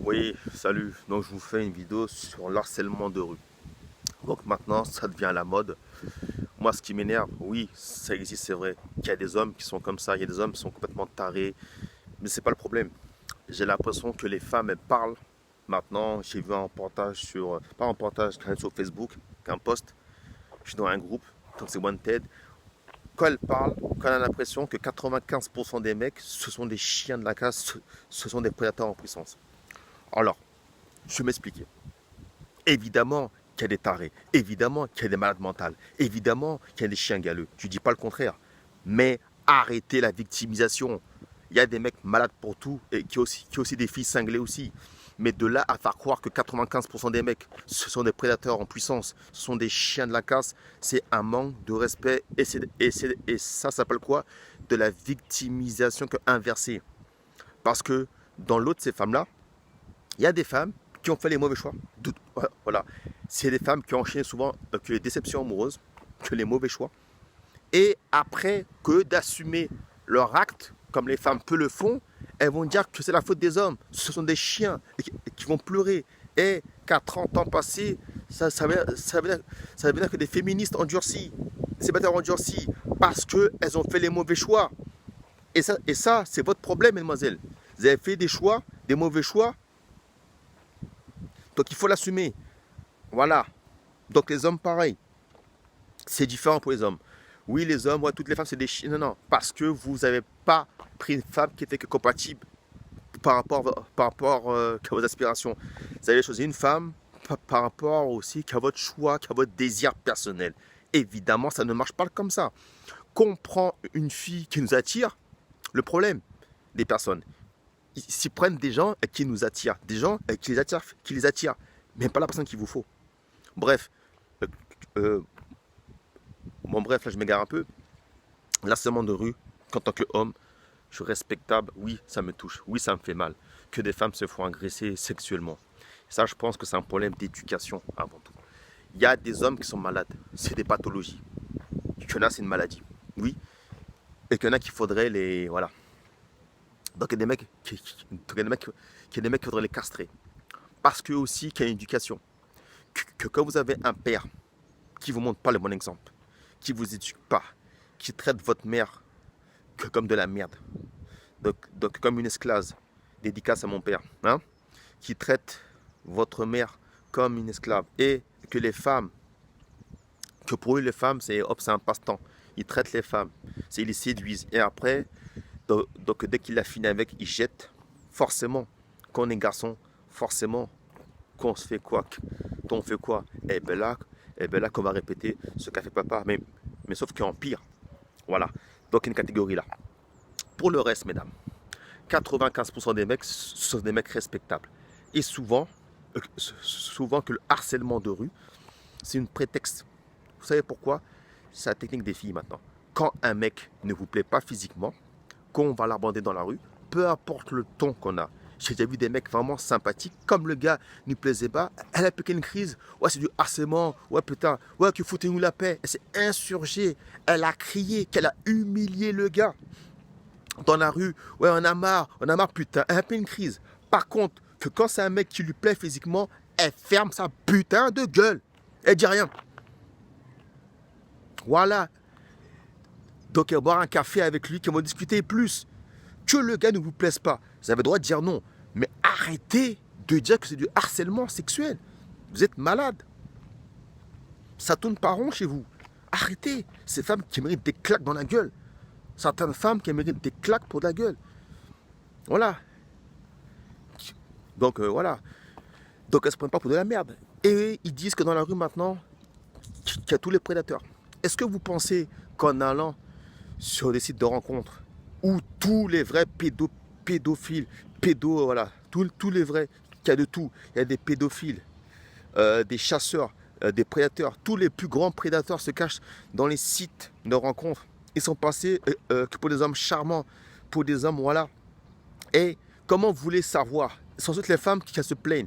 Oui, salut. Donc je vous fais une vidéo sur l'harcèlement de rue. Donc maintenant, ça devient à la mode. Moi, ce qui m'énerve, oui, ça existe, c'est vrai. Qu'il y a des hommes qui sont comme ça, il y a des hommes qui sont complètement tarés. Mais c'est pas le problème. J'ai l'impression que les femmes, elles parlent. Maintenant, j'ai vu un reportage sur, pas un reportage, sur Facebook, qu'un post. Je suis dans un groupe, donc c'est Wanted. Quand elles parlent, quand elle a l'impression que 95% des mecs, ce sont des chiens de la casse, ce sont des prédateurs en puissance. Alors, je vais m'expliquer. Évidemment qu'il y a des tarés, évidemment qu'il y a des malades mentales, évidemment qu'il y a des chiens galeux. Je ne dis pas le contraire. Mais arrêtez la victimisation. Il y a des mecs malades pour tout et qui ont aussi des filles cinglées aussi. Mais de là à faire croire que 95% des mecs, ce sont des prédateurs en puissance, ce sont des chiens de la casse, c'est un manque de respect. Et ça s'appelle quoi? De la victimisation inversée. Parce que dans l'autre de ces femmes-là, il y a des femmes qui ont fait les mauvais choix. Voilà. C'est des femmes qui ont enchaîné souvent que les déceptions amoureuses, que les mauvais choix. Et après que d'assumer leur acte, comme les femmes peu le font, elles vont dire que c'est la faute des hommes. Ce sont des chiens et qui vont pleurer. Et qu'à 30 ans passés, ça veut dire que des féministes endurcis, des célibataires endurcis, parce qu'elles ont fait les mauvais choix. Et ça c'est votre problème, mesdemoiselles. Vous avez fait des choix, des mauvais choix, donc il faut l'assumer. Voilà. Donc les hommes, pareil. C'est différent pour les hommes. Oui, les hommes, ouais, toutes les femmes, c'est des chiens. Non, non. Parce que vous n'avez pas pris une femme qui était que compatible par rapport à vos aspirations. Vous avez choisi une femme par rapport aussi qu'à votre choix, qu'à votre désir personnel. Évidemment, ça ne marche pas comme ça. Qu'on prend une fille qui nous attire, le problème des personnes, ils s'y prennent des gens qui nous attirent, des gens qui les attirent, mais pas la personne qu'il vous faut. Bref, bref, là je m'égare un peu. L'harcèlement de rue, en tant qu'homme, je suis respectable, oui, ça me touche, oui, ça me fait mal. Que des femmes se font agresser sexuellement. Ça, je pense que c'est un problème d'éducation avant tout. Il y a des hommes qui sont malades, c'est des pathologies. Il y en a, c'est une maladie, oui, et qu'il y en a qu'il faudrait les. Voilà. Donc il y a des mecs qui faudrait les castrer. Parce que aussi qu'il y a une éducation. Que quand vous avez un père qui ne vous montre pas le bon exemple, qui ne vous éduque pas, qui traite votre mère que comme de la merde, donc comme une esclave, dédicace à mon père, hein, qui traite votre mère comme une esclave, et que les femmes, que pour eux les femmes, c'est un passe-temps, ils traitent les femmes, ils les séduisent, et après, donc dès qu'il a fini avec, il jette, forcément, quand on est garçon, forcément, qu'on se fait quoi, on fait quoi, et ben là qu'on va répéter ce qu'a fait papa, mais sauf qu'en pire, voilà, donc une catégorie là. Pour le reste, mesdames, 95% des mecs sont des mecs respectables. Et souvent que le harcèlement de rue, c'est une prétexte. Vous savez pourquoi? C'est la technique des filles maintenant. Quand un mec ne vous plaît pas physiquement, qu'on va l'aborder dans la rue, peu importe le ton qu'on a. J'ai déjà vu des mecs vraiment sympathiques, comme le gars ne plaisait pas, elle a piqué une crise, ouais c'est du harcèlement, ouais putain, ouais que foutez-nous la paix, elle s'est insurgée, elle a crié, qu'elle a humilié le gars dans la rue, ouais on a marre putain, elle a piqué une crise. Par contre, que quand c'est un mec qui lui plaît physiquement, elle ferme sa putain de gueule, elle dit rien. Voilà, donc elle va boire un café avec lui, qu'elle va discuter plus. Que le gars ne vous plaise pas, vous avez le droit de dire non. Mais arrêtez de dire que c'est du harcèlement sexuel. Vous êtes malade. Ça tourne pas rond chez vous. Arrêtez. Ces femmes qui méritent des claques dans la gueule. Certaines femmes qui méritent des claques pour la gueule. Voilà. Donc voilà. Donc elles se prennent pas pour de la merde. Et ils disent que dans la rue maintenant, qu'il y a tous les prédateurs. Est-ce que vous pensez qu'en allant sur des sites de rencontres où tous les vrais pédophiles, voilà, tous les vrais, il y a de tout, il y a des pédophiles, des chasseurs, des prédateurs, tous les plus grands prédateurs se cachent dans les sites de rencontres. Ils sont passés que pour des hommes charmants, pour des hommes, voilà. Et comment vous voulez savoir? Ce sont toutes les femmes qui se plaignent.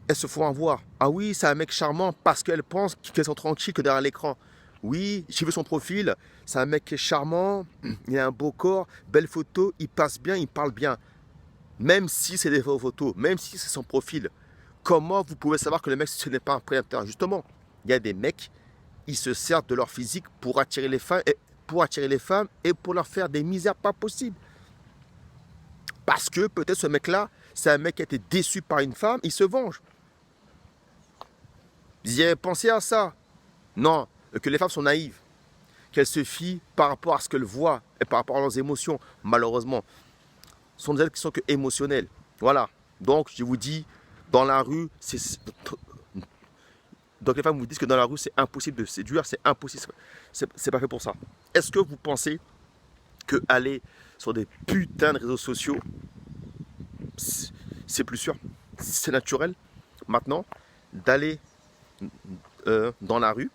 Elles se font avoir. Ah oui, c'est un mec charmant parce qu'elles pensent qu'elles sont tranquilles que derrière l'écran. Oui, j'ai vu son profil, c'est un mec qui est charmant, il a un beau corps, belle photo, il passe bien, il parle bien. Même si c'est des vraies photos, même si c'est son profil, comment vous pouvez savoir que le mec, ce n'est pas un prédateur? Justement, il y a des mecs, ils se servent de leur physique pour attirer les femmes et pour leur faire des misères pas possibles. Parce que peut-être ce mec-là, c'est un mec qui a été déçu par une femme, il se venge. Vous y avez pensé à ça? Non, que les femmes sont naïves, qu'elles se fient par rapport à ce qu'elles voient et par rapport à leurs émotions, malheureusement. Ce sont elles qui sont que émotionnelles. Voilà. Donc, je vous dis, dans la rue, donc les femmes vous disent que dans la rue, c'est impossible de séduire, c'est impossible. C'est pas fait pour ça. Est-ce que vous pensez que aller sur des putains de réseaux sociaux, c'est plus sûr, c'est naturel maintenant d'aller dans la rue,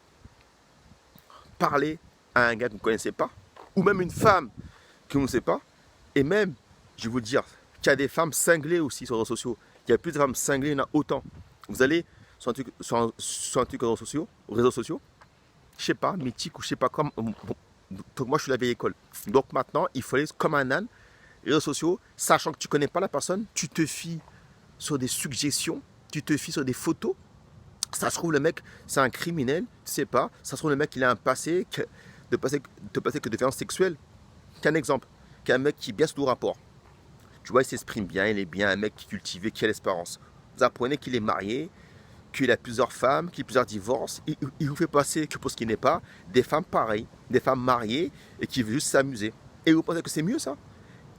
parler à un gars que vous ne connaissez pas, ou même une femme que vous ne connaissez pas, et même, je vais vous dire, qu'il y a des femmes cinglées aussi sur les réseaux sociaux. Il y a plus de femmes cinglées, il y en a autant. Vous allez sur un truc réseaux sociaux, je sais pas, mythique ou je sais pas quoi. Bon, donc moi je suis la vieille école. Donc maintenant, il faut aller comme un âne, réseaux sociaux, sachant que tu ne connais pas la personne, tu te fies sur des suggestions, tu te fies sur des photos. Ça se trouve, le mec, c'est un criminel, tu sais pas. Ça se trouve, le mec, il a un passé de passé que de violence sexuelle. Qu'un exemple, qu'un mec qui est bien sous tout rapport. Tu vois, il s'exprime bien, il est bien un mec qui est cultivé, qui a l'espérance. Vous apprenez qu'il est marié, qu'il a plusieurs femmes, qu'il a plusieurs divorces. Il vous fait passer que pour ce qui n'est pas, des femmes pareilles, des femmes mariées et qui veulent juste s'amuser. Et vous pensez que c'est mieux ça?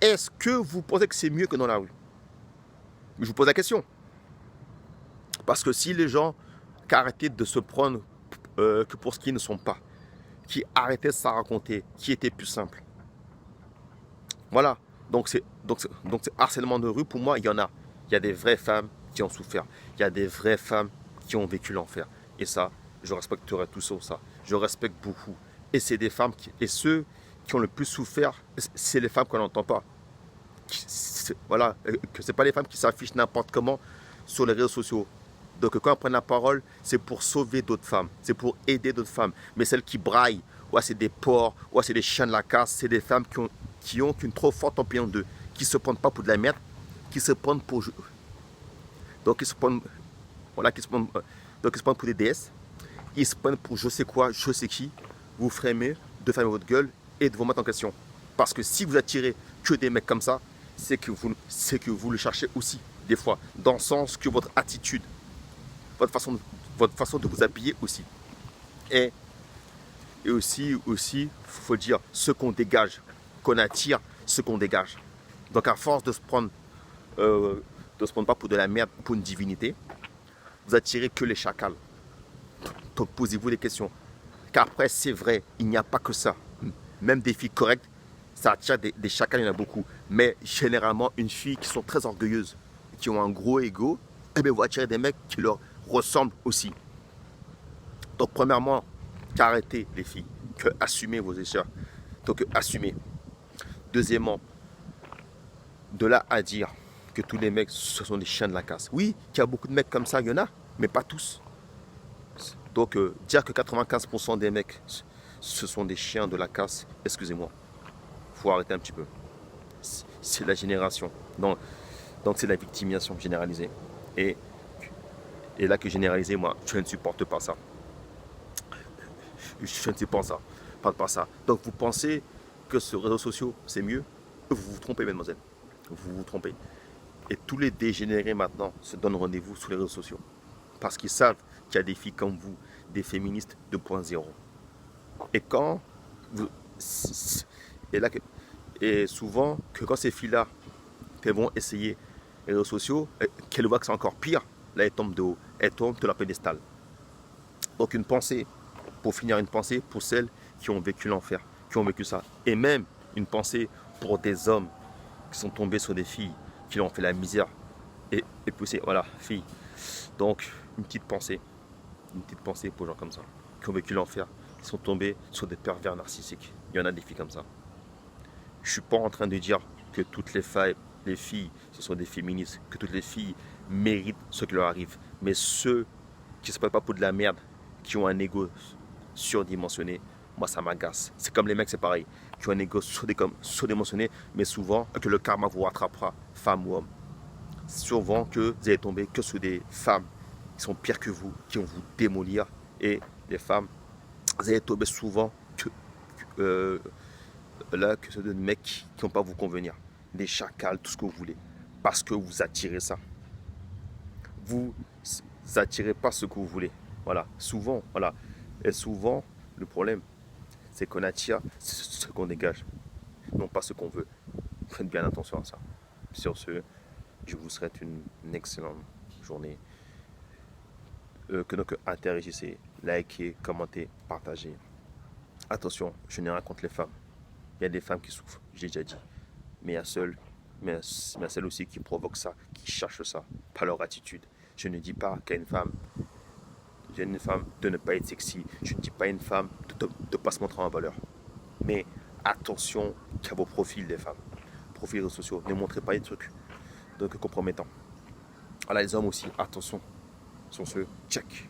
Est-ce que vous pensez que c'est mieux que dans la rue? Je vous pose la question. Parce que si les gens qui arrêtaient de se prendre que pour ce qu'ils ne sont pas, qui arrêtaient de s'en raconter, qui étaient plus simples. Voilà. Donc c'est harcèlement de rue, pour moi, il y en a. Il y a des vraies femmes qui ont souffert. Il y a des vraies femmes qui ont vécu l'enfer. Et ça, je respecterai tout ça. Je respecte beaucoup. Et c'est des femmes et ceux qui ont le plus souffert, c'est les femmes qu'on n'entend pas. Voilà, que c'est pas les femmes qui s'affichent n'importe comment sur les réseaux sociaux. Donc quand elles prennent la parole, c'est pour sauver d'autres femmes, c'est pour aider d'autres femmes. Mais celles qui braillent, ouais, c'est des porcs, ouais, c'est des chiens de la casse, c'est des femmes qui ont une trop forte opinion d'eux, qui se prennent pas pour de la merde, qui se prennent pour... Donc ils se prennent, voilà, ils se prennent pour des déesses, ils se prennent pour je sais quoi, je sais qui. Vous ferez mieux de fermer votre gueule et de vous mettre en question. Parce que si vous attirez que des mecs comme ça, c'est que vous le cherchez aussi, des fois, dans le sens que votre attitude, votre façon de vous habiller aussi. Et aussi, faut dire, ce qu'on dégage, qu'on attire, ce qu'on dégage. Donc à force de se prendre pas pour de la merde, pour une divinité, vous attirez que les chacals. Donc posez-vous des questions. Car après, c'est vrai, il n'y a pas que ça. Même des filles correctes, ça attire des chacals, il y en a beaucoup. Mais généralement, une fille qui sont très orgueilleuses, qui ont un gros ego, eh bien, vous attirez des mecs qui leur ressemblent aussi. Donc premièrement, qu'arrêtez les filles, que assumez vos échecs. Donc assumez. Deuxièmement, de là à dire que tous les mecs, ce sont des chiens de la casse. Oui, qu'il y a beaucoup de mecs comme ça, il y en a, mais pas tous. Donc dire que 95% des mecs, ce sont des chiens de la casse, excusez-moi, faut arrêter un petit peu. C'est la génération. Donc c'est la victimisation généralisée. Et là que généraliser, moi, je ne supporte pas ça. Je ne supporte ça. Pas ça. Donc vous pensez que sur les réseaux sociaux, c'est mieux? Vous vous trompez, mademoiselle. Vous vous trompez. Et tous les dégénérés maintenant se donnent rendez-vous sur les réseaux sociaux. Parce qu'ils savent qu'il y a des filles comme vous, des féministes 2.0. Et quand vous... Et souvent, que quand ces filles-là, qu'elles vont essayer les réseaux sociaux, qu'elles voient que c'est encore pire, là, elles tombent de haut. Elles tombent de leur pédestal. Donc une pensée, pour finir, une pensée pour celles qui ont vécu l'enfer, qui ont vécu ça. Et même une pensée pour des hommes qui sont tombés sur des filles, qui leur ont fait la misère et poussé, voilà, filles. Donc une petite pensée pour les gens comme ça, qui ont vécu l'enfer, qui sont tombés sur des pervers narcissiques. Il y en a des filles comme ça. Je ne suis pas en train de dire que toutes les filles, ce sont des féministes, que toutes les filles méritent ce qui leur arrive. Mais ceux qui ne se prennent pas pour de la merde, qui ont un ego surdimensionné, moi ça m'agace. C'est comme les mecs, c'est pareil. qui ont un ego surdimensionné, mais souvent que le karma vous rattrapera, femme ou homme. Souvent que vous allez tomber que sur des femmes qui sont pires que vous, qui vont vous démolir. Et les femmes, vous allez tomber souvent que sur des mecs qui ne vont pas vous convenir. Des chacals, tout ce que vous voulez. Parce que vous attirez ça. Vous attirez pas ce que vous voulez. Voilà, souvent, voilà. Et souvent, le problème, c'est qu'on attire ce qu'on dégage, non pas ce qu'on veut. Faites bien attention à ça. Sur ce, je vous souhaite une excellente journée. Donc interagissez, likez, commentez, partagez. Attention, je n'ai rien contre les femmes. Il y a des femmes qui souffrent, j'ai déjà dit. Mais il y a celles aussi qui provoquent ça, qui cherchent ça, par leur attitude. Je ne dis pas qu'à une femme de ne pas être sexy. Je ne dis pas à une femme de ne pas se montrer en valeur. Mais attention qu'à vos profils des femmes. Profils réseaux sociaux. Ne montrez pas des trucs compromettants. Voilà, les hommes aussi, attention. Sur ce, check.